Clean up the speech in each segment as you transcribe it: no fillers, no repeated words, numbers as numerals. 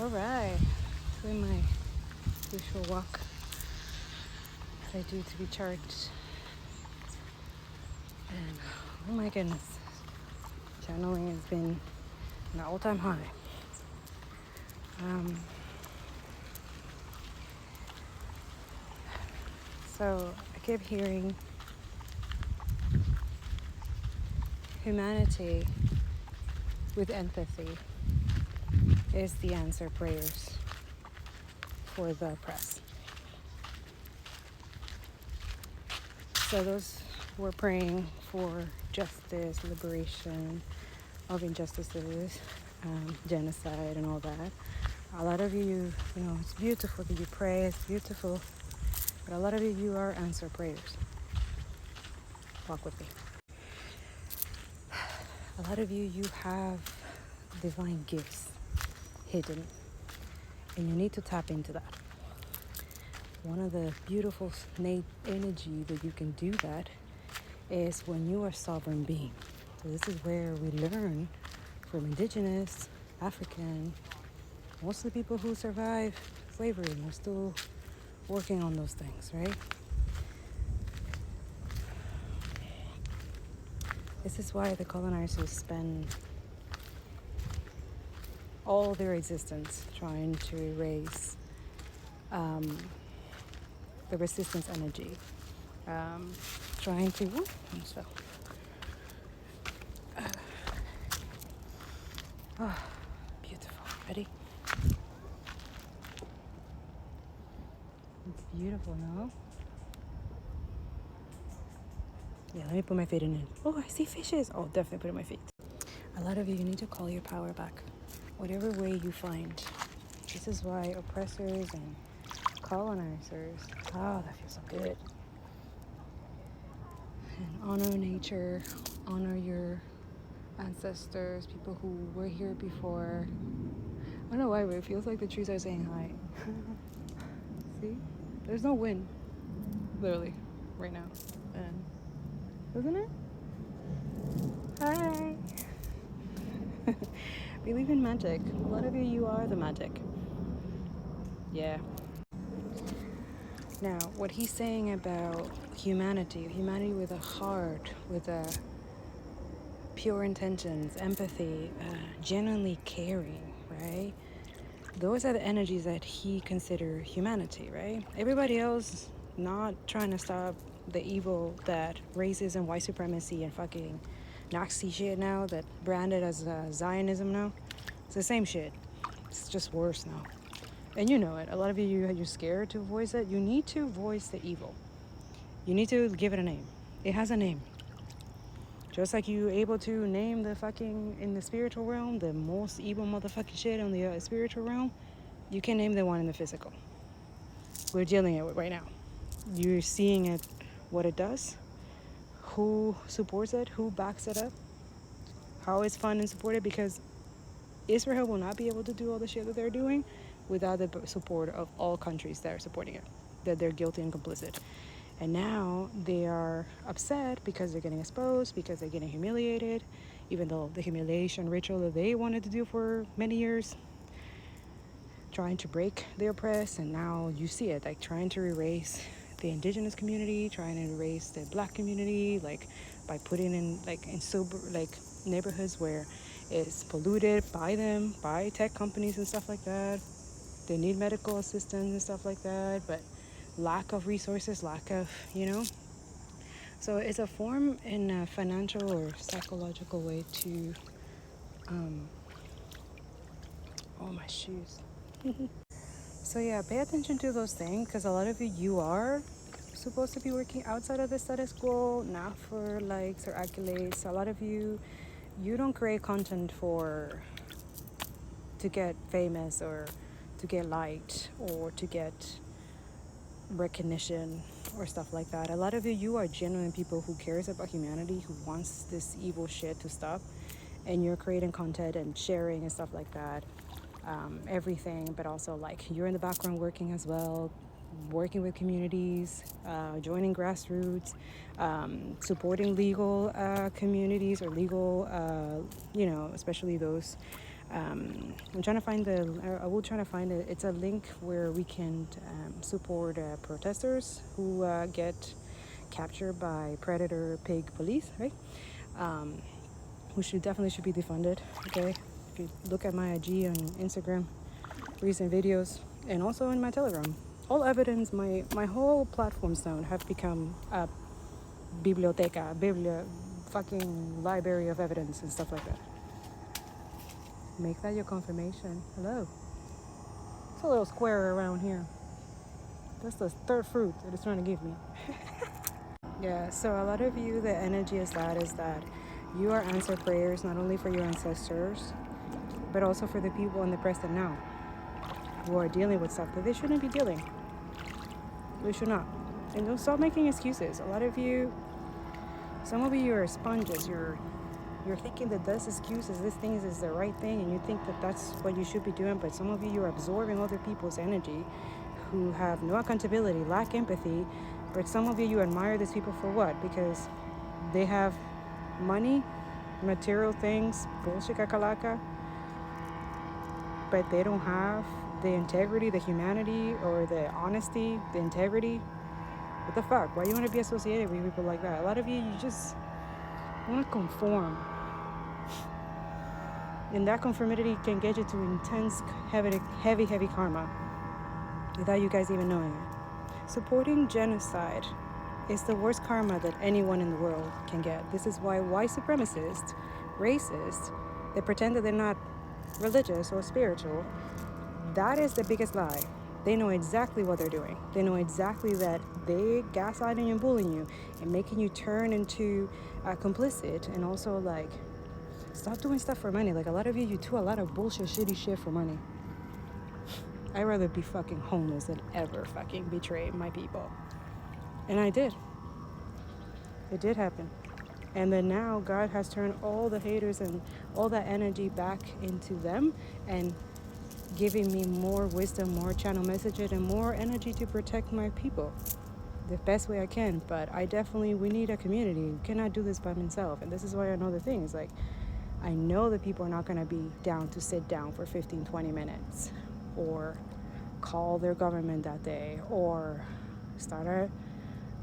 Alright, doing my usual walk that I do to be charged. And oh my goodness, channeling has been an all-time high. So I keep hearing humanity with empathy is the answer prayers for the oppressed. So those who are praying for justice, liberation of injustices, genocide and all that. A lot of you, it's beautiful that you pray, it's beautiful, but a lot of you are answer prayers. Walk with me. A lot of you have divine gifts hidden, and you need to tap into that. One of the beautiful innate energy that you can do that is when you are a sovereign being. So this is where we learn from indigenous, African, most of the people who survived slavery and are still working on those things, right? This is why the colonizers spend all their existence trying to erase the resistance energy, trying to, almost fell. Beautiful. Ready? It's beautiful, no? Yeah, let me put my feet in it. Oh, I see fishes. Oh, definitely put in my feet. A lot of you need to call your power back. Whatever way you find. This is why oppressors and colonizers, that feels so good. And honor nature, honor your ancestors, people who were here before. I don't know why, but it feels like the trees are saying hi. See? There's no wind, literally, right now. And isn't it? Hi. Believe in magic. A lot of you are the magic. Yeah. Now, what he's saying about humanity with a heart, with a pure intentions, empathy, genuinely caring, right? Those are the energies that he considers humanity, right? Everybody else not trying to stop the evil that racism, white supremacy, and fucking Nazi shit now that branded as Zionism now. It's the same shit. It's just worse now. And you know it. A lot of you're scared to voice it. You need to voice the evil. You need to give it a name. It has a name. Just like you able to name the fucking, in the spiritual realm, the most evil motherfucking shit on the spiritual realm, you can name the one in the physical. We're dealing with it right now. You're seeing it, what it does, who supports it, who backs it up, how it's funded and supported, because Israel will not be able to do all the shit that they're doing without the support of all countries that are supporting it, that they're guilty and complicit. And now they are upset because they're getting exposed, because they're getting humiliated, even though the humiliation ritual that they wanted to do for many years, trying to break the oppressed. And now you see it, like trying to erase the indigenous community, trying to erase the black community, like by putting in neighborhoods where it's polluted by them, by tech companies and stuff like that. They need medical assistance and stuff like that, but lack of resources, lack of, So it's a form in a financial or psychological way to, oh, my shoes. So yeah, pay attention to those things, because a lot of you are supposed to be working outside of the status quo, not for likes or accolades. A lot of you don't create content to get famous or to get liked or to get recognition or stuff like that. A lot of you are genuine people who cares about humanity, who wants this evil shit to stop, and you're creating content and sharing and stuff like that. Everything, but also like you're in the background working as well, working with communities, joining grassroots, supporting legal communities or legal, especially those I'm trying to find I will try to find it. It's a link where we can support protesters who get captured by predator pig police, right? Who should be defunded, okay? If you look at my IG and Instagram, recent videos, and also in my Telegram, all evidence, my whole platforms now have become a 𝓂𝓃8, fucking library of evidence and stuff like that. Make that your confirmation. Hello. It's a little square around here. That's the third fruit that it's trying to give me. Yeah, so a lot of you, the energy is that you are answered prayers not only for your ancestors, but also for the people in the present now who are dealing with stuff that they shouldn't be dealing. They should not. And don't stop making excuses. A lot of you, some of you are sponges. You're thinking that this excuses, this thing is the right thing, and you think that that's what you should be doing, but some of you are absorbing other people's energy who have no accountability, lack empathy, but some of you admire these people for what? Because they have money, material things, bullshit kakalaka, but they don't have the integrity, the humanity, or the honesty, the integrity. What the fuck? Why do you want to be associated with people like that? A lot of you just want to conform. And that conformity can get you to intense, heavy karma without you guys even knowing it. Supporting genocide is the worst karma that anyone in the world can get. This is why white supremacists, racists, they pretend that they're not religious or spiritual. That is the biggest lie. They know exactly what they're doing. They know exactly that they gaslighting and bullying you and making you turn into complicit, and also like stop doing stuff for money. Like a lot of you do a lot of bullshit, shitty shit for money. I'd rather be fucking homeless than ever fucking betray my people. And I did. It did happen. And then now God has turned all the haters and all that energy back into them and giving me more wisdom, more channel messages, and more energy to protect my people the best way I can. But we need a community. We cannot do this by myself. And this is why I know the things. Like, I know that people are not going to be down to sit down for 15, 20 minutes or call their government that day or start an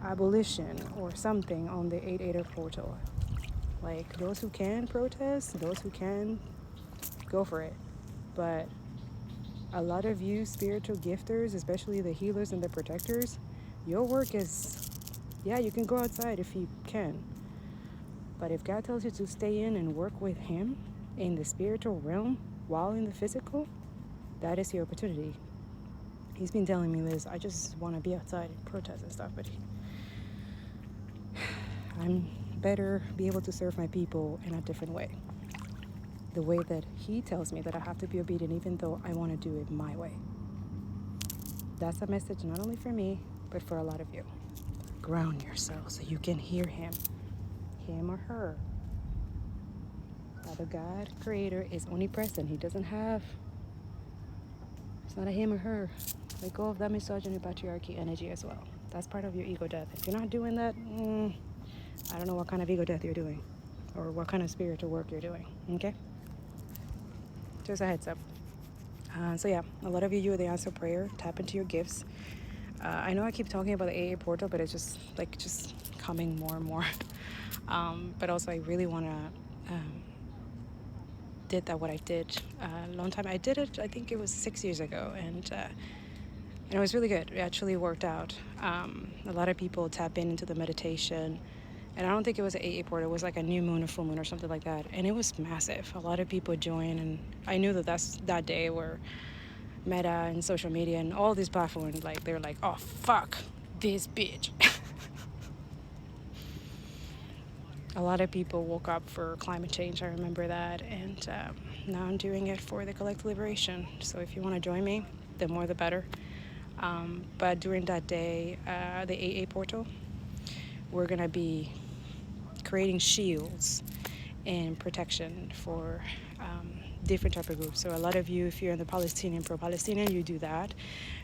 abolition or something on the 𝓂𝓃8 portal. Like, those who can protest, those who can, go for it. But a lot of you spiritual gifters, especially the healers and the protectors, your work is, yeah, you can go outside if you can. But if God tells you to stay in and work with Him in the spiritual realm while in the physical, that is your opportunity. He's been telling me this. I just want to be outside and protest and stuff, but I'm better be able to serve my people in a different way. The way that He tells me that I have to be obedient, even though I want to do it my way. That's a message not only for me, but for a lot of you. Ground yourself so you can hear Him or her. Father God, Creator, is omnipresent. He doesn't have, it's not a him or her. Let go of that misogyny, patriarchy energy as well. That's part of your ego death. If you're not doing that, I don't know what kind of ego death you're doing or what kind of spiritual work you're doing, okay? Just a heads up. So yeah, a lot of you are the answer prayer. Tap into your gifts. I know I keep talking about the 𝓂𝓃8 portal, but it's just coming more and more. But also I really want to did that what I did a long time. I did it, I think it was 6 years ago, and it was really good. It actually worked out. A lot of people tap into the meditation, and I don't think it was an 𝓂𝓃8 portal. It was like a new moon or full moon or something like that, and it was massive. A lot of people joined, and I knew that day where Meta and social media and all these platforms, like, they're like, oh fuck this bitch. A lot of people woke up for climate change, I remember that, and now I'm doing it for the collective liberation. So if you want to join me, the more the better. But during that day, the 𝓂𝓃8 portal, we're going to be creating shields and protection for different type of groups. So a lot of you, if you're in the Palestinian, pro-Palestinian, you do that.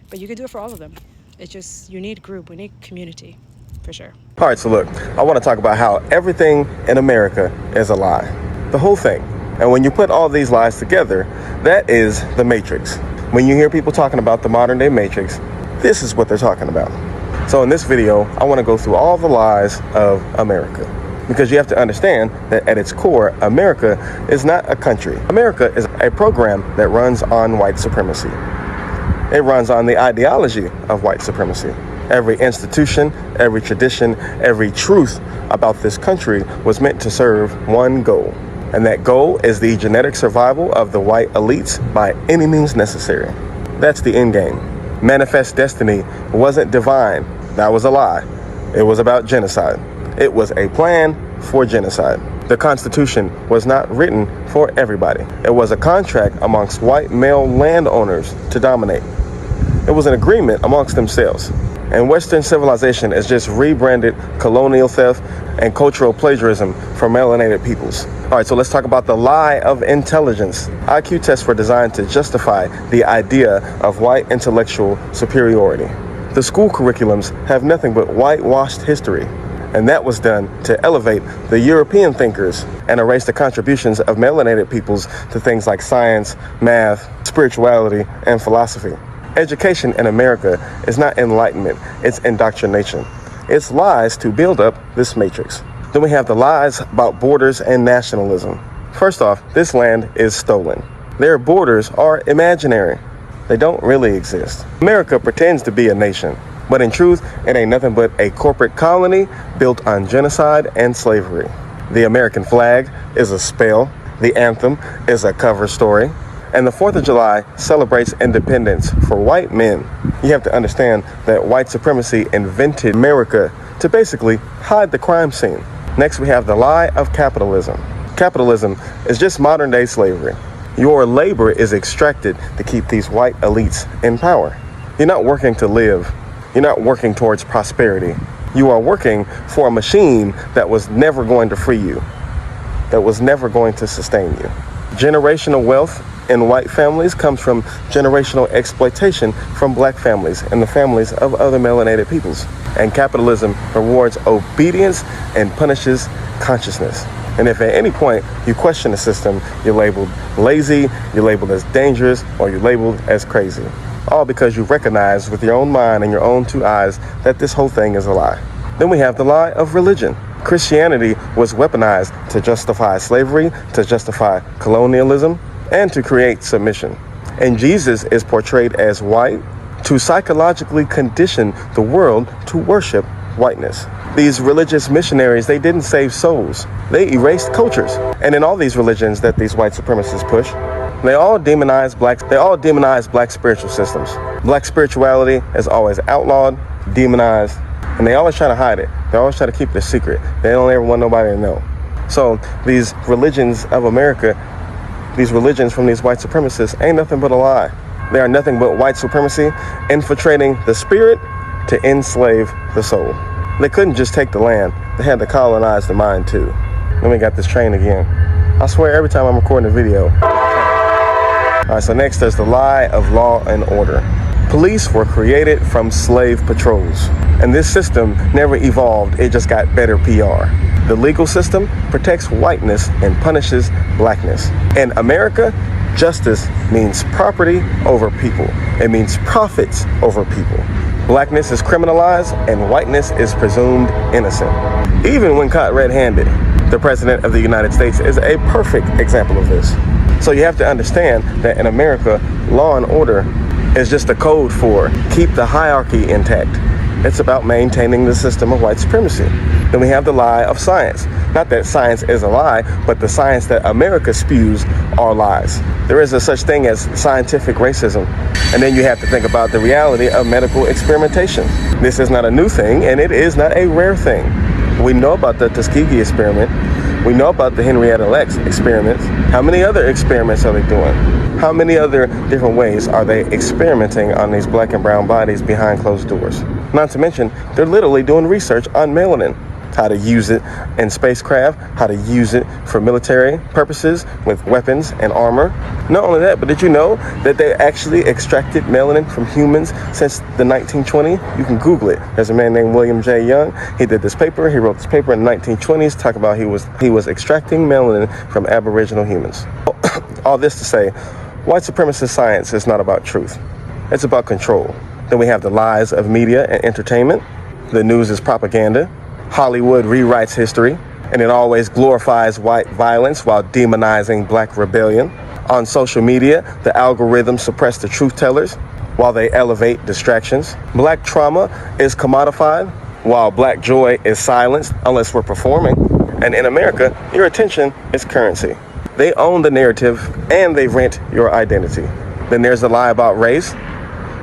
But you can do it for all of them. It's just, you need group, we need community, for sure. All right, so look, I want to talk about how everything in America is a lie. The whole thing. And when you put all these lies together, that is the Matrix. When you hear people talking about the modern day Matrix, this is what they're talking about. So in this video, I want to go through all the lies of America. Because you have to understand that at its core, America is not a country. America is a program that runs on white supremacy. It runs on the ideology of white supremacy. Every institution, every tradition, every truth about this country was meant to serve one goal. And that goal is the genetic survival of the white elites by any means necessary. That's the end game. Manifest destiny wasn't divine. That was a lie. It was about genocide. It was a plan for genocide. The Constitution was not written for everybody. It was a contract amongst white male landowners to dominate. It was an agreement amongst themselves. And Western civilization is just rebranded colonial theft and cultural plagiarism for melanated peoples. All right, so let's talk about the lie of intelligence. IQ tests were designed to justify the idea of white intellectual superiority. The school curriculums have nothing but whitewashed history. And that was done to elevate the European thinkers and erase the contributions of melanated peoples to things like science, math, spirituality, and philosophy. Education in America is not enlightenment, it's indoctrination. It's lies to build up this matrix. Then we have the lies about borders and nationalism. First off, this land is stolen. Their borders are imaginary. They don't really exist. America pretends to be a nation. But in truth, it ain't nothing but a corporate colony built on genocide and slavery. The American flag is a spell. The anthem is a cover story. And the 4th of July celebrates independence for white men. You have to understand that white supremacy invented America to basically hide the crime scene. Next, we have the lie of capitalism. Capitalism is just modern day slavery. Your labor is extracted to keep these white elites in power. You're not working to live. You're not working towards prosperity. You are working for a machine that was never going to free you, that was never going to sustain you. Generational wealth in white families comes from generational exploitation from black families and the families of other melanated peoples. And capitalism rewards obedience and punishes consciousness. And if at any point you question the system, you're labeled lazy, you're labeled as dangerous, or you're labeled as crazy. All because you recognize with your own mind and your own two eyes that this whole thing is a lie. Then we have the lie of religion. Christianity was weaponized to justify slavery, to justify colonialism, and to create submission. And Jesus is portrayed as white to psychologically condition the world to worship whiteness. These religious missionaries, they didn't save souls. They erased cultures. And in all these religions that these white supremacists push, they all demonize black spiritual systems. Black spirituality is always outlawed, demonized, and they always try to hide it. They always try to keep it a secret. They don't ever want nobody to know. So these religions of America, these religions from these white supremacists ain't nothing but a lie. They are nothing but white supremacy infiltrating the spirit to enslave the soul. They couldn't just take the land. They had to colonize the mind too. Then we got this train again. I swear every time I'm recording a video. All right, so next there's the lie of law and order. Police were created from slave patrols, and this system never evolved, it just got better PR. The legal system protects whiteness and punishes blackness. In America, justice means property over people. It means profits over people. Blackness is criminalized and whiteness is presumed innocent. Even when caught red-handed, the President of the United States is a perfect example of this. So you have to understand that in America, law and order is just a code for keep the hierarchy intact. It's about maintaining the system of white supremacy. Then we have the lie of science. Not that science is a lie, but the science that America spews are lies. There is a such thing as scientific racism. And then you have to think about the reality of medical experimentation. This is not a new thing, and it is not a rare thing. We know about the Tuskegee experiment. We know about the Henrietta Lacks experiments. How many other experiments are they doing? How many other different ways are they experimenting on these black and brown bodies behind closed doors? Not to mention, they're literally doing research on melanin. how to use it in spacecraft, how to use it for military purposes with weapons and armor. Not only that, but did you know that they actually extracted melanin from humans since the 1920s? You can Google it. There's a man named William J. Young. He did this paper. He wrote this paper in the 1920s talking about he was extracting melanin from Aboriginal humans. All this to say, white supremacist science is not about truth. It's about control. Then we have the lies of media and entertainment. The news is propaganda. Hollywood rewrites history, and it always glorifies white violence while demonizing black rebellion. On social media, the algorithms suppress the truth tellers while they elevate distractions. Black trauma is commodified while black joy is silenced unless we're performing. And in America, your attention is currency. They own the narrative and they rent your identity. Then there's the lie about race,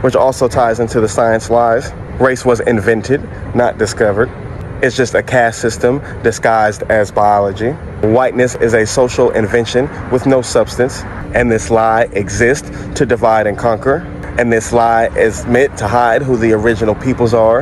which also ties into the science lies. Race was invented, not discovered. It's just a caste system disguised as biology. Whiteness is a social invention with no substance, and this lie exists to divide and conquer. And this lie is meant to hide who the original peoples are.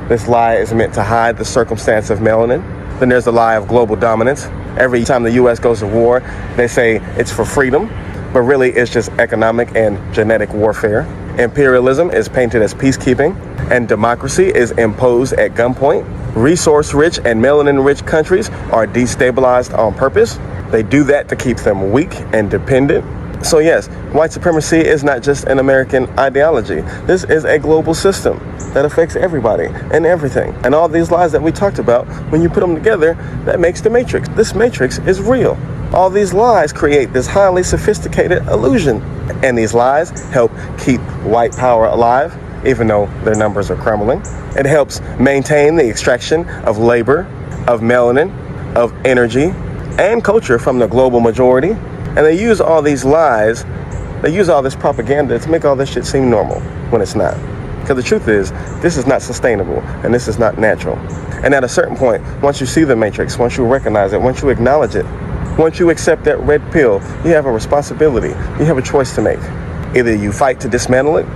This lie is meant to hide the circumstance of melanin. Then there's the lie of global dominance. Every time the U.S. goes to war, they say it's for freedom, but really it's just economic and genetic warfare. Imperialism is painted as peacekeeping, and democracy is imposed at gunpoint. Resource-rich and melanin-rich countries are destabilized on purpose. They do that to keep them weak and dependent. So yes, white supremacy is not just an American ideology. This is a global system that affects everybody and everything. And all these lies that we talked about, when you put them together, that makes the matrix. This matrix is real. All these lies create this highly sophisticated illusion. And these lies help keep white power alive, even though their numbers are crumbling. It helps maintain the extraction of labor, of melanin, of energy, and culture from the global majority. And they use all these lies, they use all this propaganda to make all this shit seem normal when it's not. Because the truth is, this is not sustainable and this is not natural. And at a certain point, once you see the matrix, once you recognize it, once you acknowledge it, once you accept that red pill, you have a responsibility. You have a choice to make. Either you fight to dismantle it,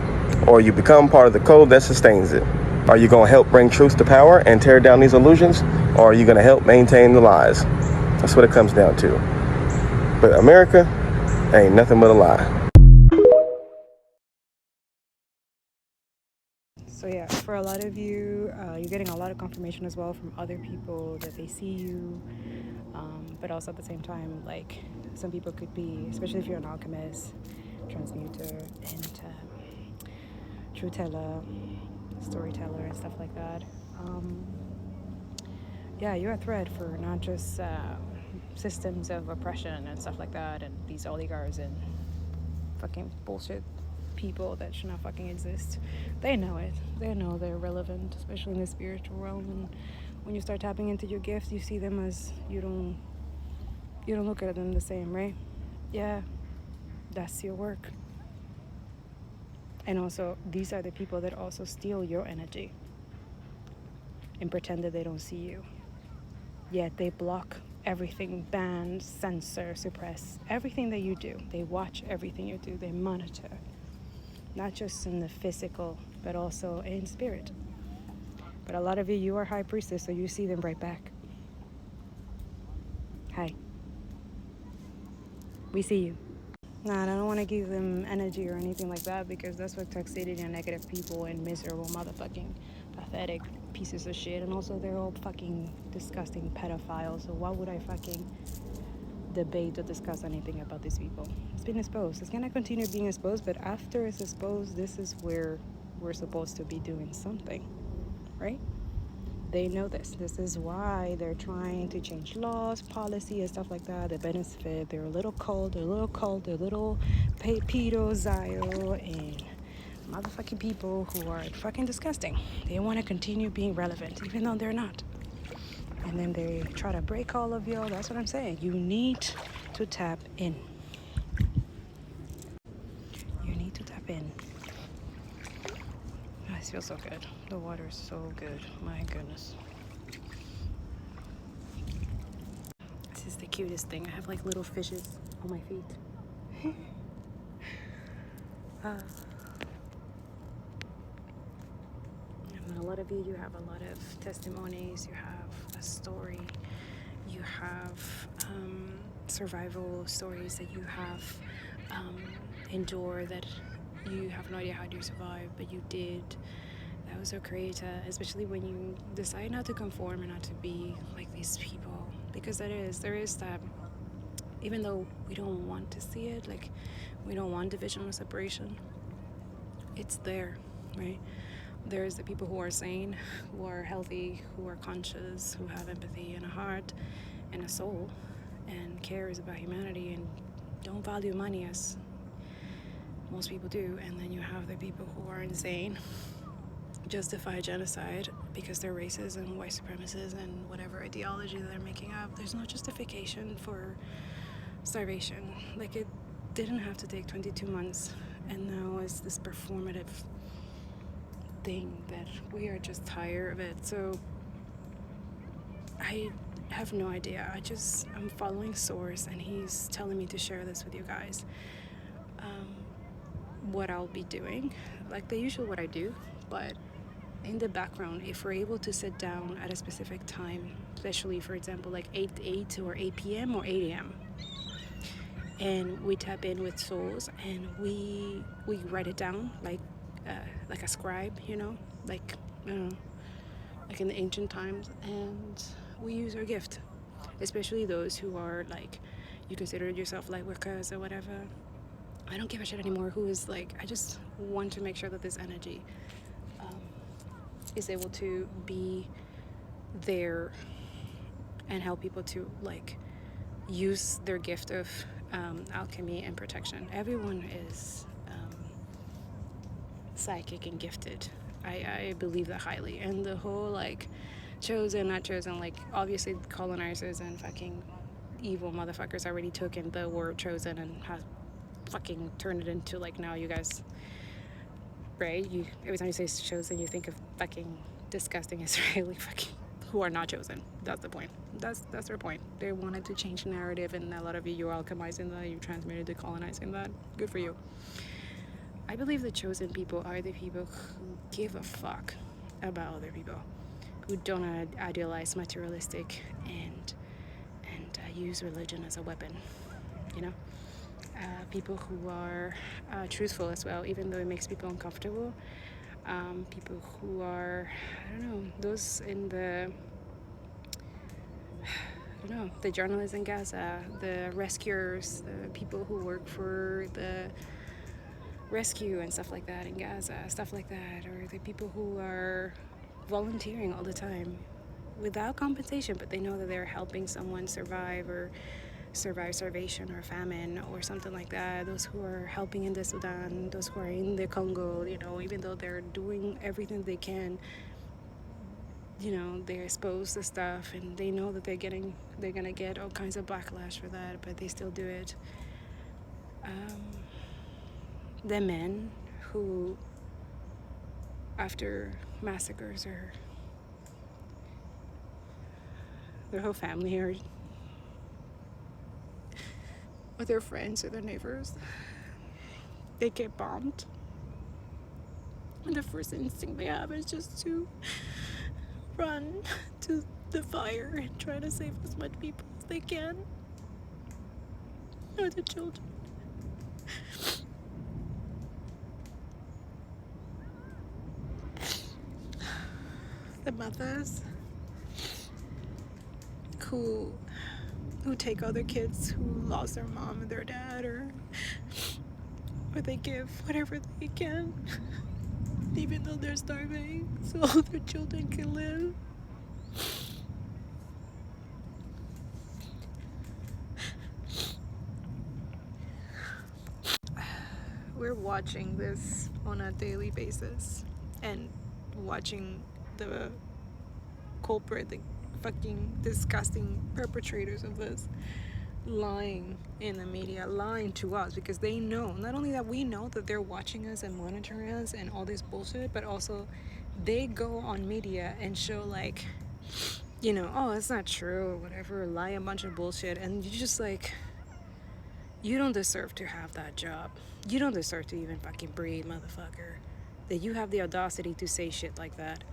or you become part of the code that sustains it. Are you going to help bring truth to power and tear down these illusions? Or are you going to help maintain the lies? That's what it comes down to. But America ain't nothing but a lie. So yeah, for a lot of you, you're getting a lot of confirmation as well from other people that they see you. But also at the same time, like some people could be, especially if you're an alchemist, transmuter, and truth teller, storyteller, and stuff like that. Yeah, you're a threat for not just systems of oppression and stuff like that, and these oligarchs and fucking bullshit people that should not fucking exist. They know it. They know they're relevant, especially in the spiritual realm. And when you start tapping into your gifts, you see them as you don't look at them the same, right? Yeah, that's your work. And also, these are the people that also steal your energy and pretend that they don't see you. Yet they block everything, ban, censor, suppress everything that you do. They watch everything you do. They monitor, not just in the physical, but also in spirit. But a lot of you are high priestess, so you see them right back. Hi. We see you. Nah, I don't want to give them energy or anything like that, because that's what toxicity and negative people and miserable motherfucking pathetic pieces of shit. And also they're all fucking disgusting pedophiles, so why would I fucking debate or discuss anything about these people? It's been exposed. It's gonna continue being exposed, but after it's exposed, this is where we're supposed to be doing something, right? They know this. This is why they're trying to change laws, policy, and stuff like that. They benefit their little cult, their little pedo, Zio, and motherfucking people who are fucking disgusting. They want to continue being relevant, even though they're not. And then they try to break all of y'all. That's what I'm saying. You need to tap in. You need to tap in. Oh, it feels so good. The water is so good. My goodness. This is the cutest thing. I have like little fishes on my feet. And a lot of you have a lot of testimonies. You have a story. You have survival stories that you have endured, that you have no idea how you survived, but you did. That was so 𓂀𝆃8, especially when you decide not to conform and not to be like these people, because there is that, even though we don't want to see it, like we don't want division or separation, it's there, right? There's the people who are sane, who are healthy, who are conscious, who have empathy and a heart and a soul and cares about humanity and don't value money as most people do. And then you have the people who are insane, justify genocide because they're racist and white supremacists and whatever ideology that they're making up. There's no justification for starvation. Like, it didn't have to take 22 months, and now it's this performative thing that we are just tired of it. So I have no idea. I'm following source, and he's telling me to share this with you guys. What I'll be doing, like the usual what I do, but in the background, if we're able to sit down at a specific time, especially for example like 8 or 8 p.m. or 8 a.m. and we tap in with souls and we write it down like a scribe, you know, like I don't know, like in the ancient times, and we use our gift, especially those who are like, you consider yourself like workers or whatever. I don't give a shit anymore who is like, I just want to make sure that this energy is able to be there and help people to like use their gift of alchemy and protection. Everyone is psychic and gifted. I believe that highly. And the whole like chosen, not chosen, like obviously colonizers and fucking evil motherfuckers already took in the word chosen and have fucking turned it into like, now you guys, right? You every time you say chosen, you think of fucking disgusting Israeli fucking who are not chosen. That's the point. That's their point. They wanted to change the narrative, and a lot of you're alchemizing that, you transmitted to colonizing that. Good for you. I believe the chosen people are the people who give a fuck about other people, who don't idealize materialistic and use religion as a weapon, you know? People who are truthful as well, even though it makes people uncomfortable. People who are, I don't know, those in the, the journalists in Gaza, the rescuers, the people who work for the rescue and stuff like that in Gaza, stuff like that, or the people who are volunteering all the time without compensation, but they know that they're helping someone survive or survive starvation or famine or something like that. Those who are helping in the Sudan, those who are in the Congo, you know, even though they're doing everything they can, you know, they're exposed to stuff and they know that they're gonna get all kinds of backlash for that, but they still do it. The men who, after massacres, or their whole family or their friends or their neighbors, they get bombed, and the first instinct they have is just to run to the fire and try to save as much people as they can, or the children. The mothers who take other kids who lost their mom and their dad, or they give whatever they can, even though they're starving, so all their children can live. We're watching this on a daily basis, and watching the culprit, the fucking disgusting perpetrators of this, lying in the media, lying to us, because they know, not only that we know that they're watching us and monitoring us and all this bullshit, but also they go on media and show like, you know, oh, it's not true or whatever, lie a bunch of bullshit, and you just like, you don't deserve to have that job. You don't deserve to even fucking breathe, motherfucker. That you have the audacity to say shit like that.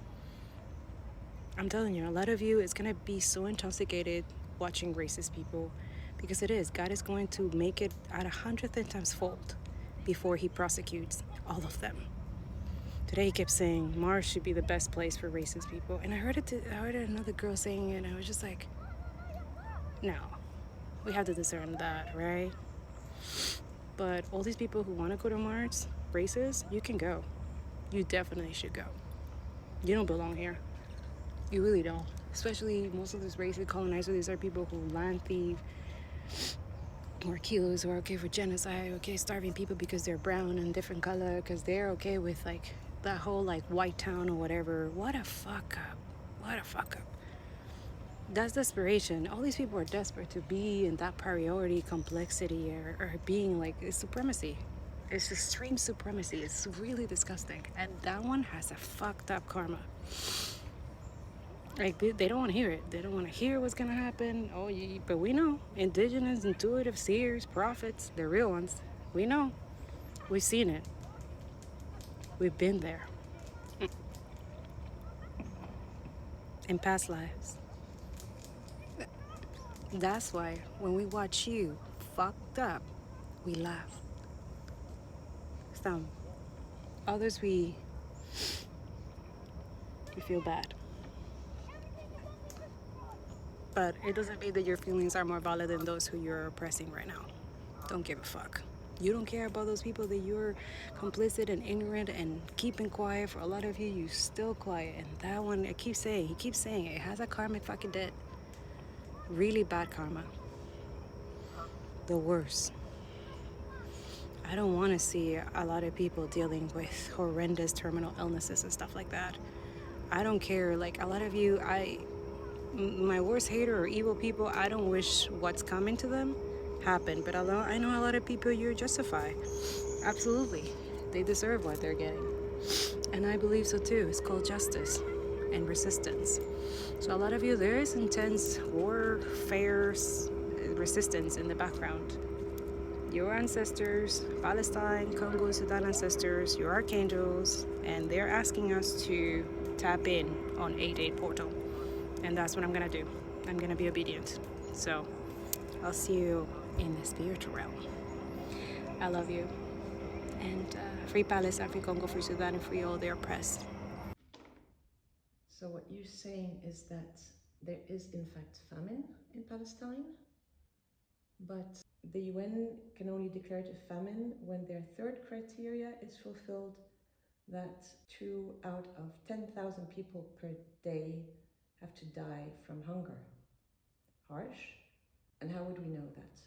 I'm telling you, a lot of you is going to be so intoxicated watching racist people, because it is. God is going to make it at 100th times fold before he prosecutes all of them. Today he kept saying Mars should be the best place for racist people. And I heard another girl saying it, and I was just like, no, we have to discern that, right? But all these people who want to go to Mars, racist, you can go. You definitely should go. You don't belong here. You really don't. Especially most of these racist colonizers, these are people who land thief, or killers, who are okay for genocide, okay starving people because they're brown and different color, because they're okay with like that whole like white town or whatever. What a fuck up. What a fuck up. That's desperation. All these people are desperate to be in that priority complexity, or being like, it's supremacy. It's extreme supremacy. It's really disgusting. And that one has a fucked up karma. Like, they don't want to hear it. They don't want to hear what's going to happen. Oh, but we know. Indigenous, intuitive, seers, prophets, they're real ones. We know. We've seen it. We've been there. In past lives. That's why when we watch you fucked up, we laugh. Some. Others, we feel bad. But it doesn't mean that your feelings are more valid than those who you're oppressing right now. Don't give a fuck. You don't care about those people that you're complicit and ignorant and keeping quiet. For a lot of you, you still quiet. And that one, he keeps saying it has a karmic fucking debt. Really bad karma. The worst. I don't want to see a lot of people dealing with horrendous terminal illnesses and stuff like that. I don't care. Like, a lot of you, my worst hater or evil people, I don't wish what's coming to them happen. But I know a lot of people you justify. Absolutely. They deserve what they're getting. And I believe so too. It's called justice and resistance. So a lot of you, there is intense warfare, resistance in the background. Your ancestors, Palestine, Congo, Sudan ancestors, your archangels, and they're asking us to tap in on 𝓂𝓃8 portal. And that's what I'm gonna do. I'm gonna be obedient. So I'll see you in the spiritual realm. I love you. And free Palestine, free Congo, free Sudan, and free all the oppressed. So what you're saying is that there is in fact famine in Palestine, but the UN can only declare it a famine when their third criteria is fulfilled, that 2 out of 10,000 people per day have to die from hunger. Harsh. And how would we know that?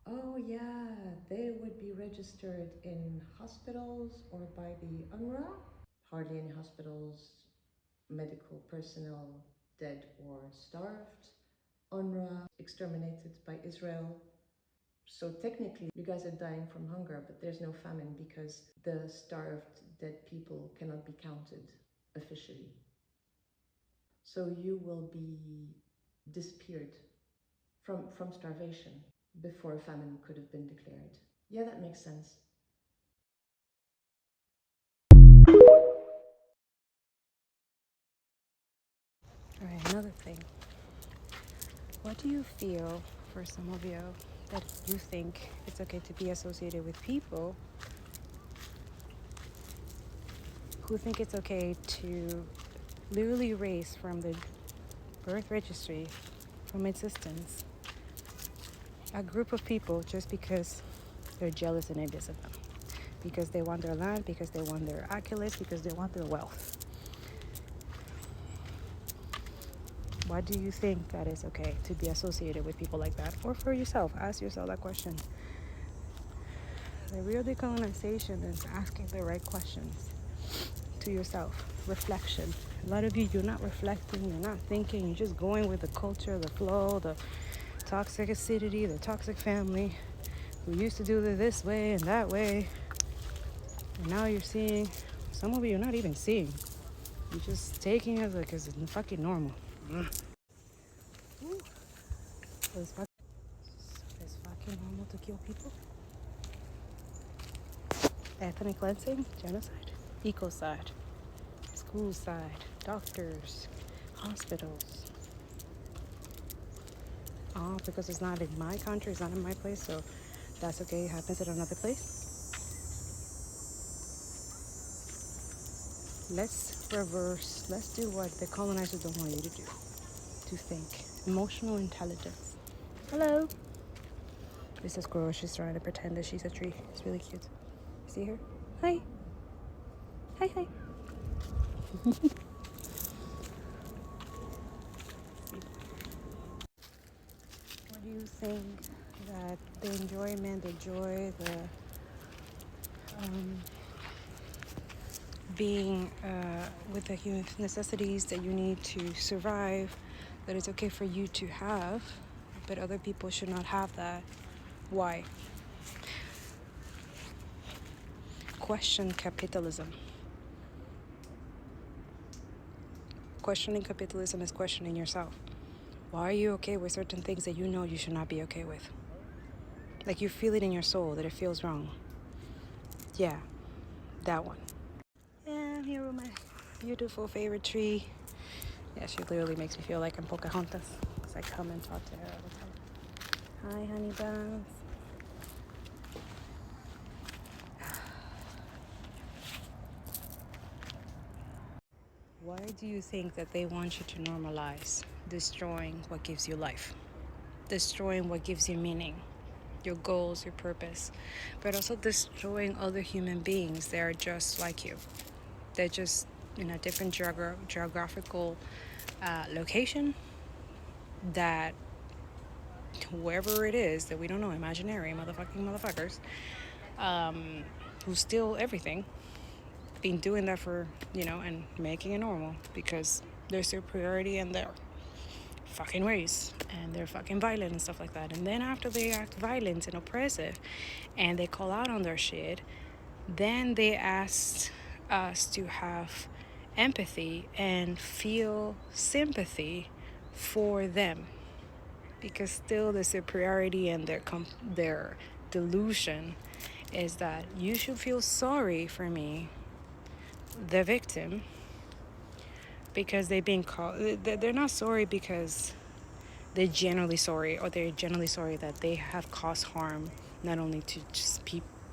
Oh yeah, they would be registered in hospitals or by the UNRWA. Hardly any hospitals, medical personnel dead or starved. UNRWA exterminated by Israel. So technically you guys are dying from hunger, but there's no famine because the starved dead people cannot be counted officially. So you will be disappeared from starvation before a famine could have been declared. Yeah, that makes sense. All right, another thing. What do you feel, for some of you, that you think it's okay to be associated with people who think it's okay to literally erase from the birth registry, from existence, a group of people just because they're jealous and envious of them, because they want their land, because they want their accolades, because they want their wealth? Why do you think that is okay to be associated with people like that? Or for yourself, ask yourself that question. The real decolonization is asking the right questions to yourself. Reflection. A lot of you, you're not reflecting, you're not thinking, you're just going with the culture, the flow, the toxic acidity, the toxic family. We used to do it this way and that way. And now you're seeing, some of you are not even seeing. You're just taking it like it's fucking normal. It's fucking normal to kill people. Ethnic cleansing, genocide, ecocide, school side, doctors, hospitals. Oh, because it's not in my country, it's not in my place, so that's okay. It happens at another place. Let's reverse. Let's do what the colonizers don't want you to do. To think. Emotional intelligence. Hello. This is girl. She's trying to pretend that she's a tree. It's really cute. See her? Hi. Hi, hi. What do you think that the enjoyment, the joy, the being with the human necessities that you need to survive, that it's okay for you to have, but other people should not have that? Why? Question capitalism. Questioning capitalism is questioning yourself. Why are you okay with certain things that you know you should not be okay with? Like you feel it in your soul that it feels wrong. Yeah, that one. Yeah, I'm here with my beautiful favorite tree. Yeah, she literally makes me feel like I'm Pocahontas. Because I come and talk to her all the time. Hi, honey buns. Why do you think that they want you to normalize destroying what gives you life? Destroying what gives you meaning, your goals, your purpose, but also destroying other human beings that are just like you. They're just in a different geographical location, that whoever it is that we don't know, imaginary motherfuckers, who steal everything, been doing that for, and making it normal because their superiority and their fucking ways and they're fucking violent and stuff like that. And then after they act violent and oppressive and they call out on their shit, then they ask us to have empathy and feel sympathy for them, because still the superiority and their delusion is that you should feel sorry for me, the victim, because they've been called. They're not sorry because they're generally sorry, or they're generally sorry that they have caused harm not only to just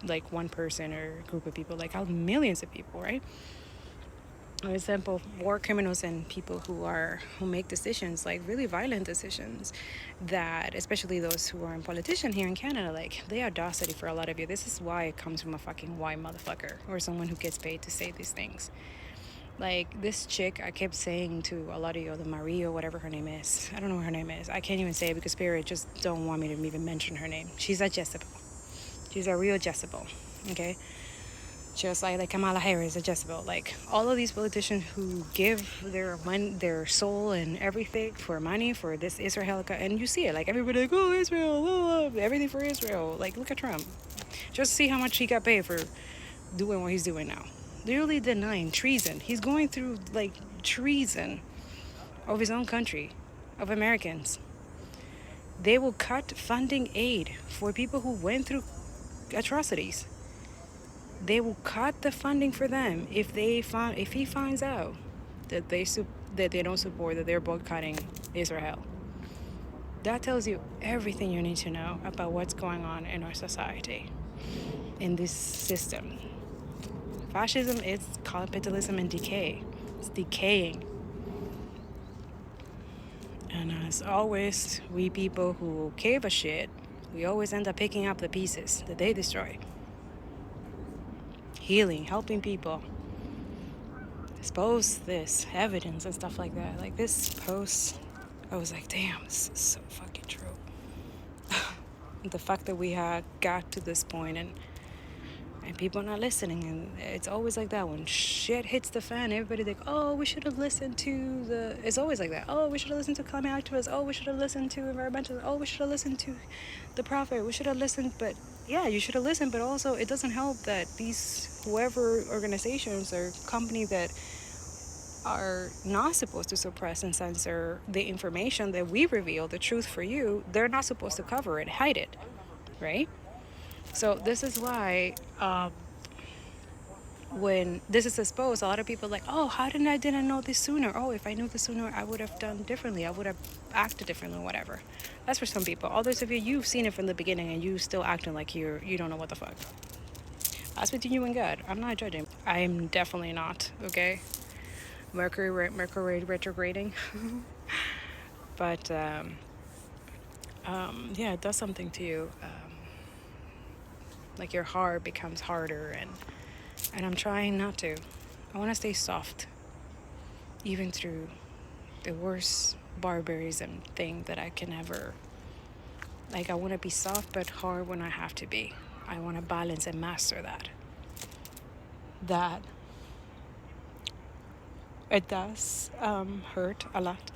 like one person or a group of people, like millions of people, right? For example, war criminals and people who make decisions, like really violent decisions, that especially those who are in politician here in Canada, like the audacity for a lot of you. This is why it comes from a fucking white motherfucker or someone who gets paid to say these things. Like this chick, I kept saying to a lot of you, the Marie or whatever her name is. I don't know what her name is. I can't even say it because Spirit just don't want me to even mention her name. She's a Jezebel. She's a real Jezebel, okay? Just like Kamala Harris, a Jezebel. Like all of these politicians who give their soul and everything for money for this Israel, and you see it, like everybody like, oh, Israel, everything for Israel. Like look at Trump. Just see how much he got paid for doing what he's doing now. Literally denying treason. He's going through like treason of his own country, of Americans. They will cut funding aid for people who went through atrocities. They will cut the funding for them if he finds out that they don't support, that they're boycotting Israel. That tells you everything you need to know about what's going on in our society, in this system. Fascism is capitalism in decay. It's decaying. And as always, we people who give a shit, we always end up picking up the pieces that they destroy. Healing, helping people. Expose this evidence and stuff like that. Like this post, I was like, damn, this is so fucking true. The fact that we got to this point and people are not listening, and it's always like that. When shit hits the fan, everybody's like, oh, we should have listened to it's always like that. Oh, we should have listened to climate activists. Oh, we should have listened to environmentalists. Oh, we should have listened to the prophet. We should have listened. But yeah, you should have listened, but also it doesn't help that whoever organizations or company that are not supposed to suppress and censor the information that we reveal, the truth for you, they're not supposed to cover it, hide it, right? So this is why when this is exposed, a lot of people are like, oh, how didn't know this sooner? Oh, if I knew this sooner, I would have done differently. I would have acted differently, whatever. That's for some people. Others of you, you've seen it from the beginning and you still acting like you don't know what the fuck. That's between you and God. I'm not judging. I'm definitely not, okay? Mercury retrograding. But yeah, it does something to you. Like your heart becomes harder, and I'm trying not to. I want to stay soft, even through the worst barbarism thing that I can ever. Like, I want to be soft but hard when I have to be. I want to balance and master that. That it does hurt a lot.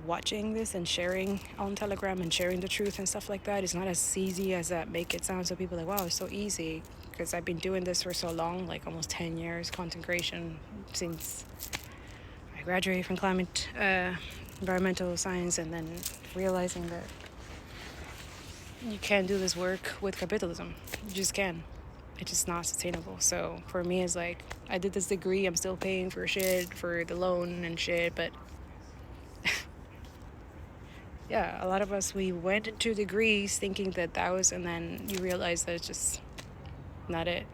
Watching this and sharing on Telegram and sharing the truth and stuff like that is not as easy as that make it sound. So people are like, wow, it's so easy, because I've been doing this for so long, like almost 10 years, content creation, since I graduated from environmental science, and then realizing that you can't do this work with capitalism. You just can't. It's just not sustainable. So for me, it's like, I did this degree, I'm still paying for shit, for the loan and shit, but yeah, a lot of us, we went into degrees thinking that was, and then you realize that it's just not it.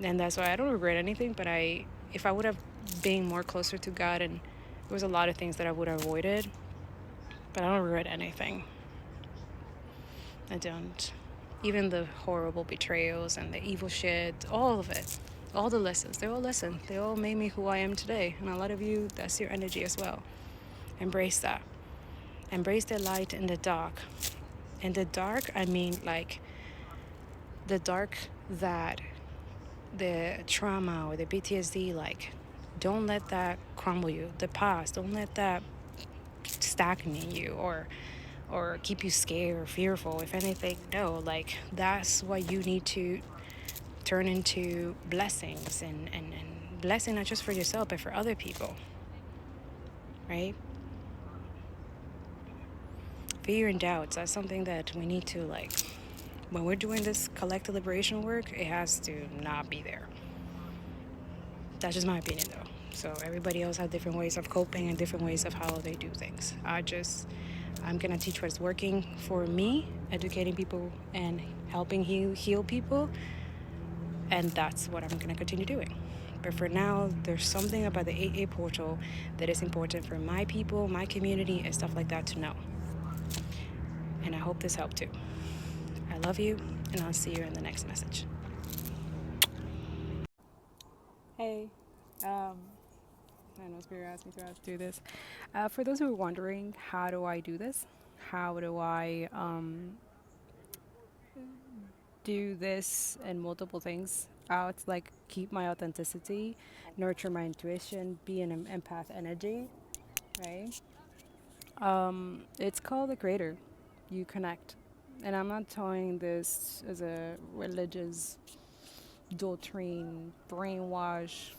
And that's why I don't regret anything, but if I would have been more closer to God, and there was a lot of things that I would have avoided, but I don't regret anything. I don't. Even the horrible betrayals and the evil shit, all of it, all the lessons, they all lessons. They all made me who I am today. And a lot of you, that's your energy as well. Embrace that. Embrace the light and the dark. And the dark, I mean like the dark that the trauma or the PTSD, like, don't let that crumble you. The past, don't let that stagnate you or keep you scared or fearful. If anything, no, like, that's what you need to turn into blessings, and blessing not just for yourself but for other people, right? Fear and doubts, that's something that we need to, like, when we're doing this collective liberation work, it has to not be there. That's just my opinion, though. So everybody else has different ways of coping and different ways of how they do things. I'm gonna teach what's working for me, educating people and helping heal people, and that's what I'm gonna continue doing. But for now, there's something about the 8-8 portal that is important for my people, my community, and stuff like that to know. And I hope this helped too. I love you, and I'll see you in the next message. Hey, I know Spirit asked me to do this. For those who are wondering, how do I do this? How do I do this and multiple things? It's like keep my authenticity, nurture my intuition, be an empath energy, right? It's called the creator. You connect. And I'm not telling this as a religious doctrine, brainwash,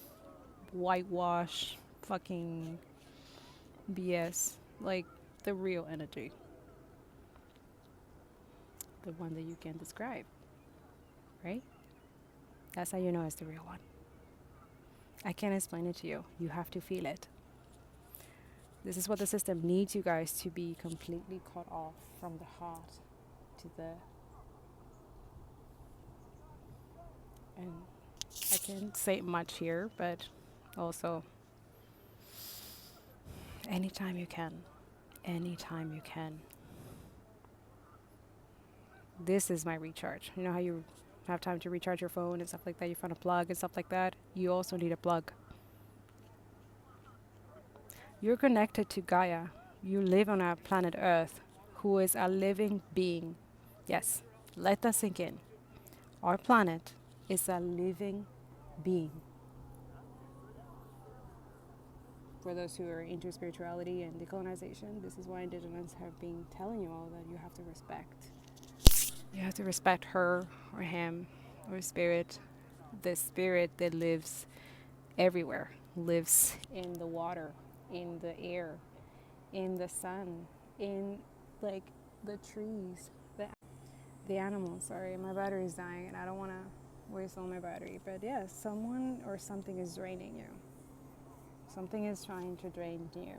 whitewash, fucking BS. Like the real energy. The one that you can describe, right? That's how you know it's the real one. I can't explain it to you. You have to feel it. This is what the system needs you guys to be completely cut off from the heart to the... And I can't say much here, but also anytime you can. Anytime you can. This is my recharge. You know how you have time to recharge your phone and stuff like that? You find a plug and stuff like that? You also need a plug. You're connected to Gaia. You live on our planet Earth, who is a living being. Yes, let that sink in. Our planet is a living being. For those who are into spirituality and decolonization, this is why Indigenous have been telling you all that you have to respect. You have to respect her or him or spirit. The spirit that lives everywhere, lives in the water, in the air, in the sun, in like the trees. the animals, sorry, my battery's dying and I don't want to waste all my battery. But yeah, someone or something is draining you. Something is trying to drain you.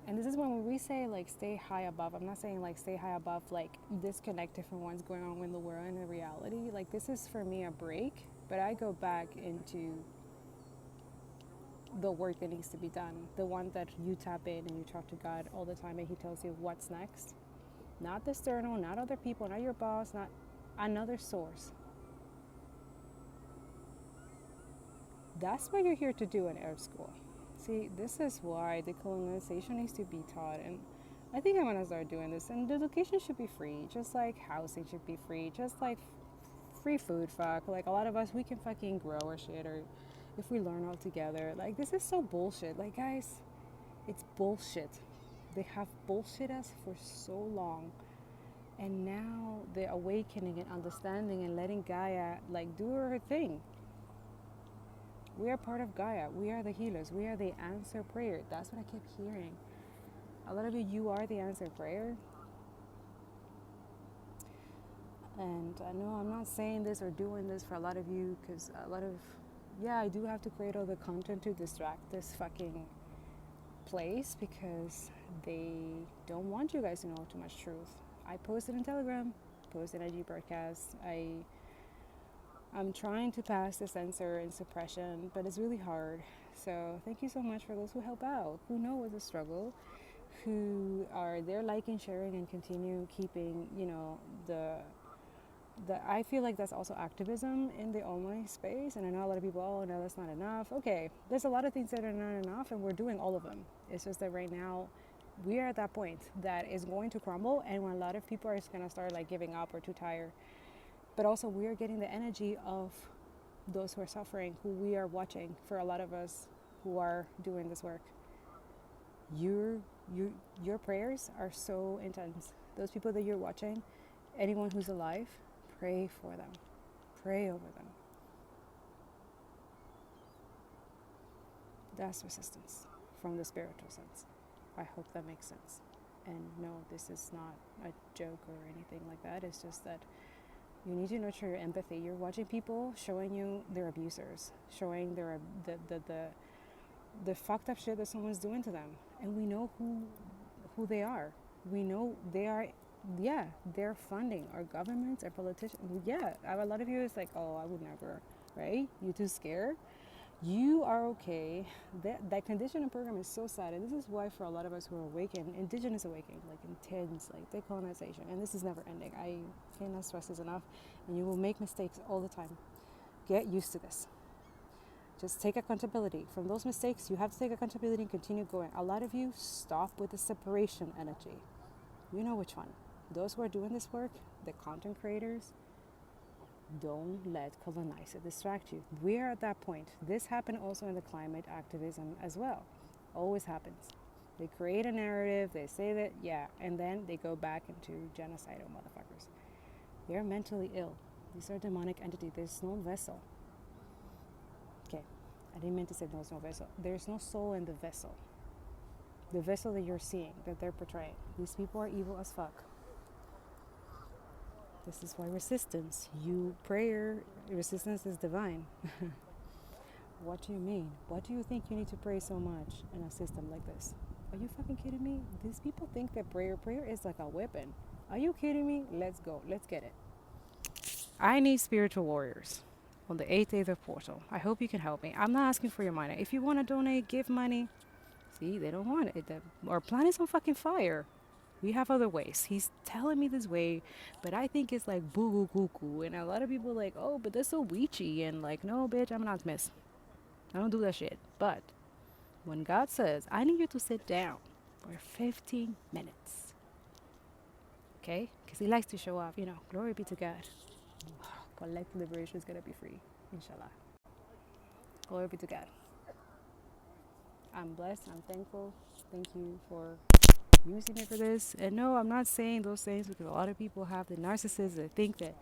And this is when we say like stay high above. I'm not saying like stay high above, like disconnected from what's going on in the world and the reality. Like this is for me a break, but I go back into the work that needs to be done. The one that you tap in and you talk to God all the time and he tells you what's next. Not the external, not other people, not your boss, not another source. That's what you're here to do in Arab school. See, this is why decolonization needs to be taught, and I think I'm gonna start doing this. And the education should be free, just like housing should be free, just like free food. Fuck, like a lot of us, we can fucking grow our shit, or if we learn all together. Like this is so bullshit. Like guys, it's bullshit. They have bullshit us for so long, and now they're awakening and understanding and letting Gaia like do her thing. We are part of Gaia. We are the healers. We are the answer prayer. That's what I kept hearing. A lot of you are the answer prayer. And I know I'm not saying this or doing this for a lot of you, because a lot of, yeah, I do have to create all the content to distract this fucking place, because they don't want you guys to know too much truth. I posted in Telegram, posted IG broadcasts. I'm trying to pass the censor and suppression, but it's really hard. So thank you so much for those who help out, who know it's a struggle, who are there liking, sharing, and continue keeping, you know, the I feel like that's also activism in the online space. And I know a lot of people, oh no, that's not enough. Okay, there's a lot of things that are not enough, and we're doing all of them. It's just that right now we are at that point that is going to crumble, and when a lot of people are just gonna start like giving up or too tired. But also we are getting the energy of those who are suffering, who we are watching. For a lot of us who are doing this work, your prayers are so intense. Those people that you're watching, anyone who's alive, pray for them, pray over them. That's resistance from the spiritual sense. I hope that makes sense. And no, this is not a joke or anything like that. It's just that you need to nurture your empathy. You're watching people showing you their abusers, showing their the fucked up shit that someone's doing to them, and we know who they are. We know they are. Yeah, they're funding our governments, our politicians. Yeah, a lot of you is like, oh, I would never, right? You too scared. You are okay. That conditioning program is so sad, and this is why for a lot of us who are awakened, indigenous awakening, like intense, like decolonization, and this is never ending. I cannot stress this enough, and you will make mistakes all the time. Get used to this. Just take accountability. From those mistakes, you have to take accountability and continue going. A lot of you stop with the separation energy. You know which one. Those who are doing this work, the content creators, don't let colonizer distract you. We're at that point. This happened also in the climate activism as well. Always happens. They create a narrative, they say that, yeah, and then they go back into genocidal motherfuckers. They're mentally ill. These are demonic entities. There's no vessel. Okay, I didn't mean to say there's no vessel. There's no soul in the vessel. The vessel that you're seeing, that they're portraying. These people are evil as fuck. This is why resistance. Resistance is divine. What do you mean? What do you think you need to pray so much in a system like this? Are you fucking kidding me? These people think that prayer is like a weapon. Are you kidding me? Let's go. Let's get it. I need spiritual warriors on the 8th day of the portal. I hope you can help me. I'm not asking for your money. If you want to donate, give money. See, they don't want it. Our planet's on fucking fire. We have other ways. He's telling me this way, but I think it's like boo goo goo. And a lot of people are like, oh, but that's so witchy. And like, no, bitch, I'm an optimist. I don't do that shit. But when God says, I need you to sit down for 15 minutes. Okay? Because he likes to show off, you know, glory be to God. Collective liberation is going to be free. Inshallah. Glory be to God. I'm blessed. I'm thankful. Thank you for using it for this. And no, I'm not saying those things because a lot of people have the narcissists that think that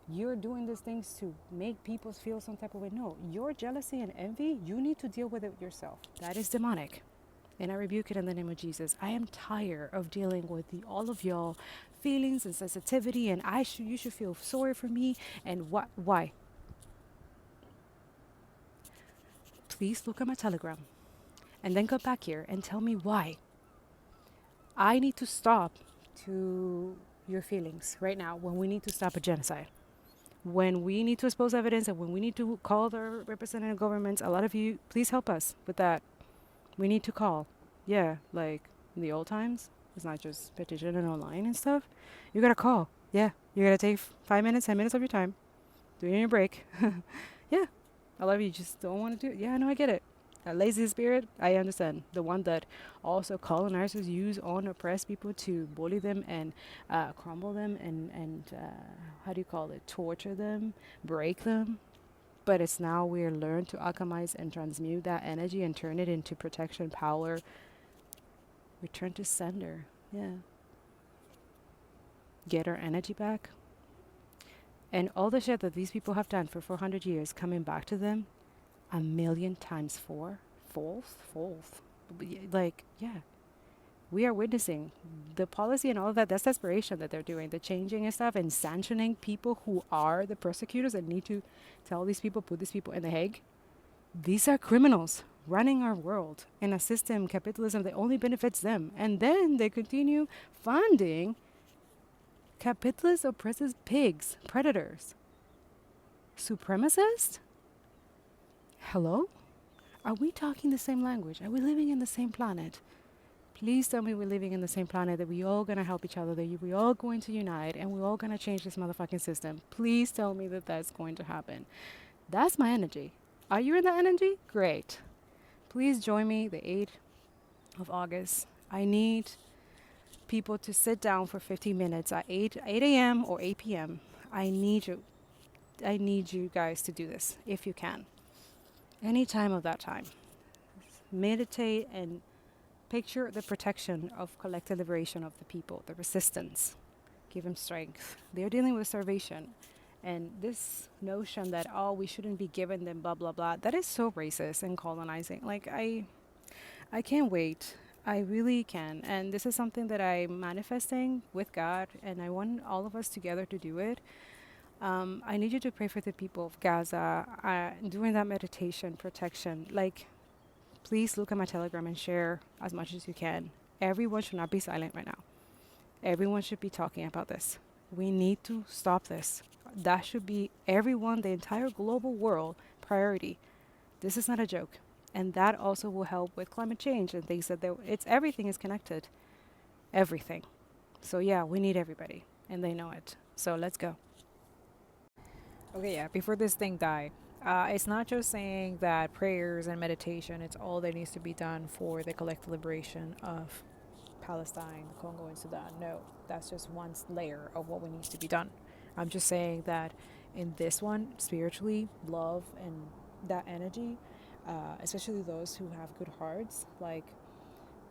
you're doing these things to make people feel some type of way. No, your jealousy and envy, you need to deal with it yourself. That is demonic. And I rebuke it in the name of Jesus. I am tired of dealing with all of y'all feelings and sensitivity, and you should feel sorry for me. And why? Please look at my Telegram and then come back here and tell me why. I need to stop to your feelings right now when we need to stop a genocide. When we need to expose evidence and when we need to call the representative governments, a lot of you, please help us with that. We need to call. Yeah, like in the old times, it's not just petition and online and stuff. You gotta call. Yeah, you gotta take 5 minutes, 10 minutes of your time, do it in your break. Yeah, a lot of you just don't want to do it. Yeah, no, I get it. A lazy spirit, I understand. The one that also colonizers use on oppressed people to bully them and crumble them and how do you call it? Torture them, break them. But it's now we're learned to alchemize and transmute that energy and turn it into protection, power, return to sender. Yeah. Get our energy back. And all the shit that these people have done for 400 years coming back to them a million times fourth. Like, yeah. We are witnessing the policy and all of that. That's desperation that they're doing, the changing and stuff, and sanctioning people who are the persecutors and need to tell these people, put these people in the Hague. These are criminals running our world in a system, capitalism, that only benefits them. And then they continue funding capitalist, oppressive pigs, predators, supremacists. Hello? Are we talking the same language? Are we living in the same planet? Please tell me we're living in the same planet, that we all gonna help each other, that we all going to unite, and we're all gonna change this motherfucking system. Please tell me that that's going to happen. That's my energy. Are you in that energy? Great. Please join me the 8th of August. I need people to sit down for 15 minutes at 8 a.m. or 8 p.m. I need you guys to do this if you can. Any time of that time. Meditate and picture the protection of collective liberation of the people, the resistance. Give them strength. They're dealing with starvation. And this notion that, oh, we shouldn't be giving them blah, blah, blah, that is so racist and colonizing. Like, I can't wait. I really can. And this is something that I'm manifesting with God, and I want all of us together to do it. I need you to pray for the people of Gaza, doing that meditation, protection. Like, please look at my Telegram and share as much as you can. Everyone should not be silent right now. Everyone should be talking about this. We need to stop this. That should be everyone, the entire global world priority. This is not a joke. And that also will help with climate change and things that everything is connected. Everything. So yeah, we need everybody. And they know it. So let's go. Okay, yeah, before this thing die. It's not just saying that prayers and meditation, it's all that needs to be done for the collective liberation of Palestine, the Congo, and Sudan. No, that's just one layer of what needs to be done. I'm just saying that in this one, spiritually, love and that energy, especially those who have good hearts, like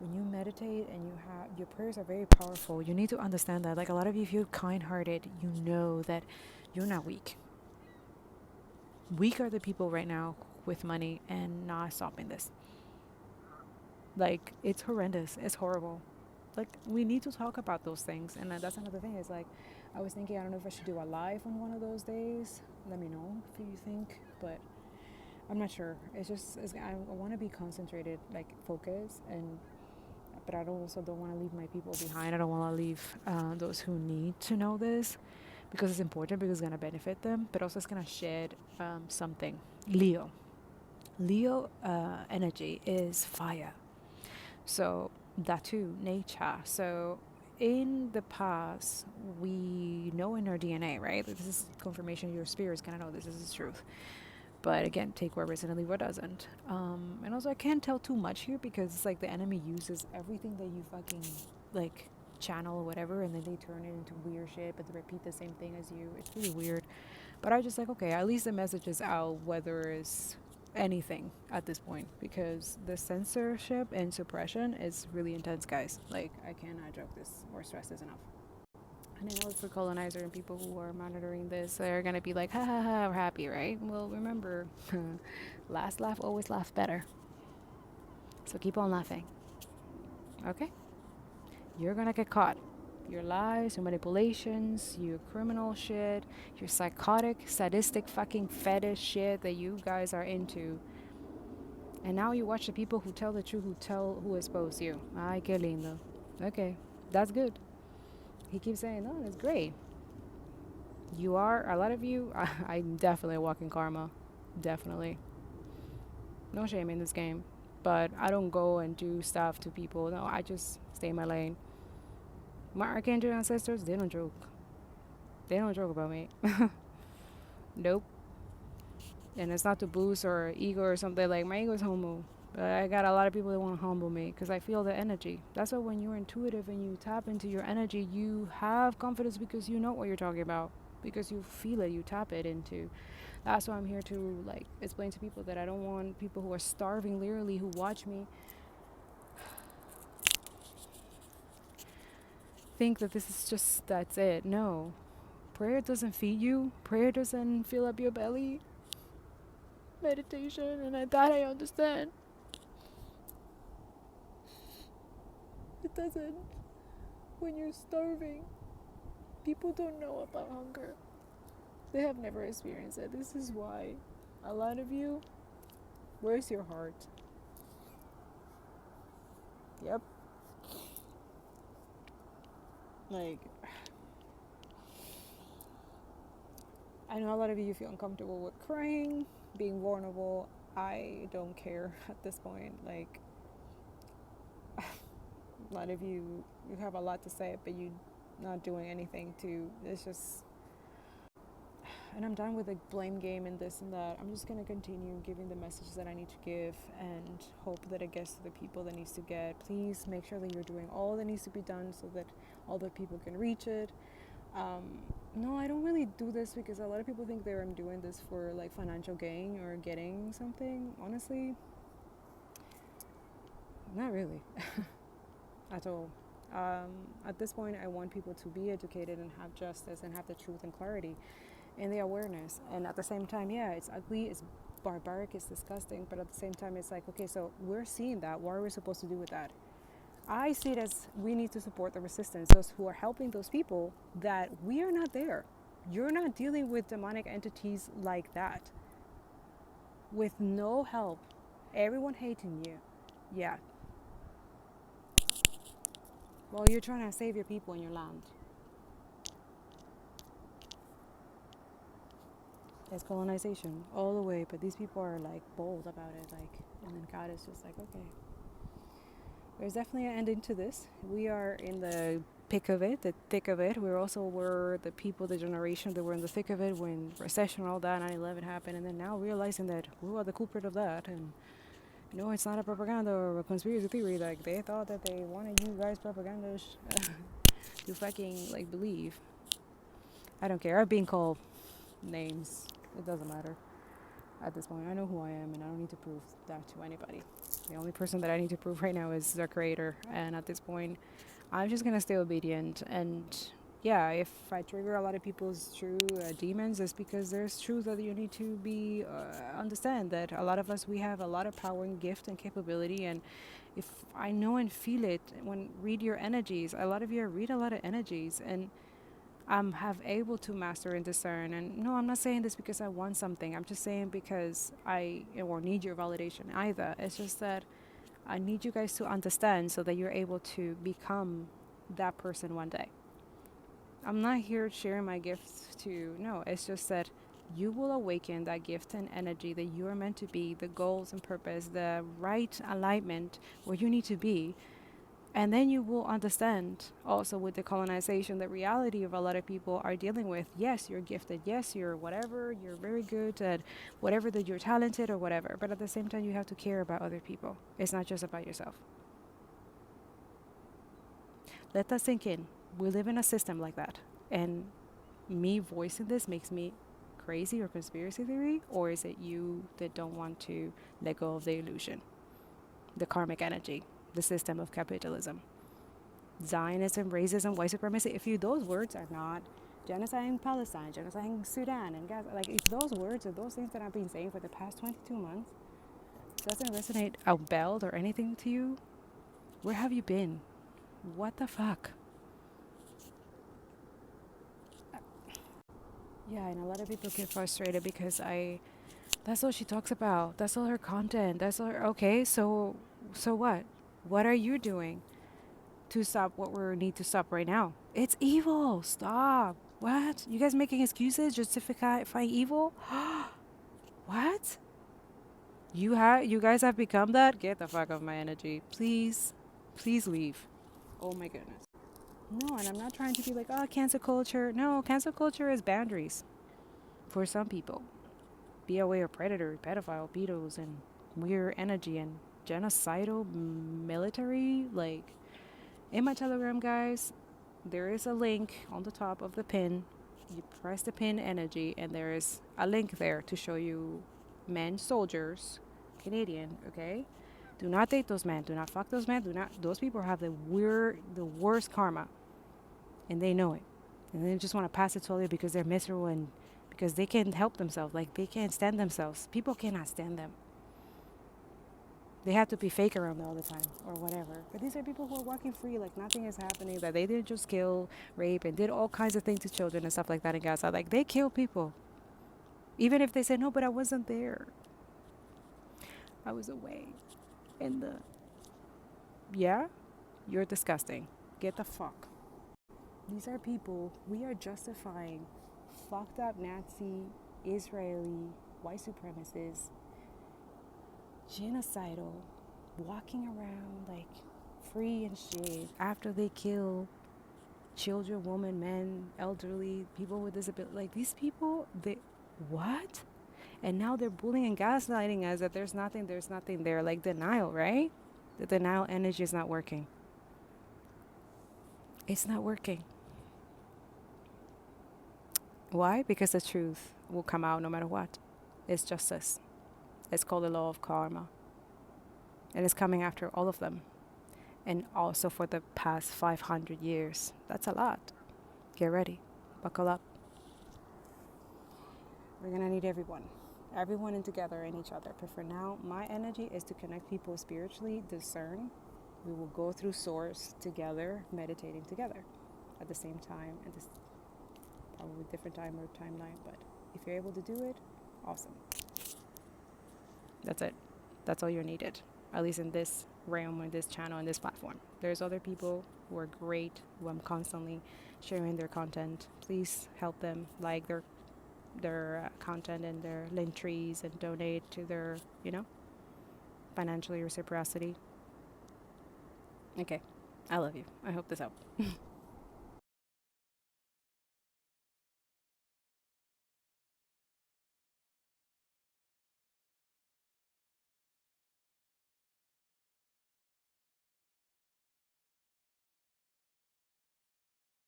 when you meditate and your prayers are very powerful, you need to understand that. Like, a lot of you, if you're kind-hearted, you know that you're not weak. Weak are the people right now with money and not stopping this. Like, it's horrendous. It's horrible. Like, we need to talk about those things. And that's another thing. Is like, I was thinking, I don't know if I should do a live on one of those days. Let me know if you think. But I'm not sure. I want to be concentrated, like focused. But I also don't want to leave my people behind. I don't want to leave those who need to know this. Because it's important, because it's going to benefit them, but also it's going to shed something. Leo energy is fire. So that too, nature. So in the past, we know in our DNA, right? This is confirmation. Your spirit's going to know this is the truth. But again, take what resonates and leave what doesn't. And also, I can't tell too much here, because it's like the enemy uses everything that you fucking like channel or whatever, and then they turn it into weird shit, but they repeat the same thing as you. It's really weird. But I just like, okay, at least the message is out, whether it's anything at this point, because the censorship and suppression is really intense, guys. Like, I cannot joke this or stress this enough. And I know for colonizer and people who are monitoring this, they're gonna be like, ha ha ha, we're happy, right? Well, remember, last laugh always laughs better. So keep on laughing. Okay? You're gonna get caught. Your lies, your manipulations, your criminal shit, your psychotic, sadistic fucking fetish shit that you guys are into. And now you watch the people who tell the truth, who expose you. Ay, qué lindo. Okay, that's good. He keeps saying, oh, that's great. You are, a lot of you, I'm definitely walking karma. Definitely. No shame in this game. But I don't go and do stuff to people. No, I just stay in my lane. My archangel ancestors, they don't joke. They don't joke about me. Nope. And it's not to boost or ego or something. Like, my ego is humble. But I got a lot of people that want to humble me because I feel the energy. That's why when you're intuitive and you tap into your energy, you have confidence because you know what you're talking about. Because you feel it, you tap it into. That's why I'm here to like explain to people that I don't want people who are starving literally who watch me think that this is just that's it. No. Prayer doesn't feed you. Prayer doesn't fill up your belly. Meditation and that I understand. It doesn't. When you're starving, people don't know about hunger. They have never experienced it. This is why a lot of you, where's your heart? Yep. Like, I know a lot of you feel uncomfortable with crying, being vulnerable. I don't care at this point. Like, a lot of you have a lot to say, but you not doing anything to. It's just, and I'm done with the blame game and this and that. I'm just gonna continue giving the messages that I need to give and hope that it gets to the people that needs to get. Please make sure that you're doing all that needs to be done so that all the people can reach it. No, I don't really do this because a lot of people think that I'm doing this for like financial gain or getting something. Honestly, not really. At all. At this point, I want people to be educated and have justice and have the truth and clarity and the awareness. And at the same time, yeah, it's ugly, it's barbaric, it's disgusting, but at the same time, it's like, okay, so we're seeing that. What are we supposed to do with that? I see it as we need to support the resistance, those who are helping those people that we are not there. You're not dealing with demonic entities like that. With no help, everyone hating you. Yeah. Well, you're trying to save your people in your land. It's colonization all the way, but these people are like bold about it, like, and then God is just like, okay. There's definitely an ending to this. We are in the pick of it, the thick of it. We're the people, the generation that were in the thick of it when recession and all that, 9/11 happened, and then now realizing that we are the culprit of that, and no, it's not a propaganda or a conspiracy theory. Like, they thought that they wanted you guys propaganda to fucking like believe. I don't care. I've been called names. It doesn't matter at this point. I know who I am, and I don't need to prove that to anybody. The only person that I need to prove right now is the creator, and at this point, I'm just gonna stay obedient. And yeah, if I trigger a lot of people's true demons, it's because there's truth that you need to be understand that a lot of us, we have a lot of power and gift and capability. And if I know and feel it, when read your energies, a lot of you read a lot of energies, and have able to master and discern. And no, I'm not saying this because I want something. I'm just saying because I or need your validation either. It's just that I need you guys to understand so that you're able to become that person one day. I'm not here sharing my gifts to, no, it's just that you will awaken that gift and energy that you are meant to be, the goals and purpose, the right alignment where you need to be. And then you will understand also with the colonization, the reality of a lot of people are dealing with. Yes, you're gifted. Yes, you're whatever. You're very good at whatever that you're talented or whatever. But at the same time, you have to care about other people. It's not just about yourself. Let that sink in. We live in a system like that. And me voicing this makes me crazy or conspiracy theory? Or is it you that don't want to let go of the illusion, the karmic energy, the system of capitalism, Zionism, racism, white supremacy? If those words are not genocide in Palestine, genocide in Sudan, and Gaza, like if those words or those things that I've been saying for the past 22 months doesn't resonate out belled or anything to you, Where have you been? What the fuck? Yeah, and a lot of people get frustrated because that's all she talks about. That's all her content. That's all her, okay, so what? What are you doing to stop what we need to stop right now? It's evil. Stop. What? You guys making excuses justifying evil? What? You guys have become that? Get the fuck off my energy. Please. Please leave. Oh my goodness. No, and I'm not trying to be like, oh, cancel culture. No, cancel culture is boundaries for some people. Be aware of predators, pedophile, pedos, and weird energy and genocidal military. Like, in my Telegram, guys, there is a link on the top of the pin. You press the pin energy, and there is a link there to show you men, soldiers, Canadian, okay? Do not date those men. Do not fuck those men. Do not. Those people have the worst karma, and they know it, and they just want to pass it to others because they're miserable and because they can't help themselves. Like, they can't stand themselves. People cannot stand them. They have to be fake around all the time or whatever. But these are people who are walking free, like nothing is happening, that they didn't just kill, rape, and did all kinds of things to children and stuff like that in Gaza. Like, they kill people. Even if they say, no, but I wasn't there. I was away. And yeah, you're disgusting. Get the fuck. These are people, we are justifying fucked up Nazi, Israeli, white supremacists, genocidal, walking around like free and shit after they kill children, women, men, elderly, people with disability. Like, these people, they, what? And now they're bullying and gaslighting us that there's nothing there. Like, denial, right? The denial energy is not working. It's not working. Why? Because the truth will come out no matter what. It's justice. It's called the law of karma. And it's coming after all of them. And also for the past 500 years. That's a lot. Get ready. Buckle up. We're going to need everyone. Everyone in together and each other. But for now, my energy is to connect people spiritually, discern. We will go through source together, meditating together at the same time. At this probably different time or timeline. But if you're able to do it, awesome. That's it. That's all you're needed. At least in this realm, in this channel, in this platform. There's other people who are great, who I'm constantly sharing their content. Please help them, like their content and their link trees, and donate to their, financially reciprocity. Okay. I love you. I hope this helped.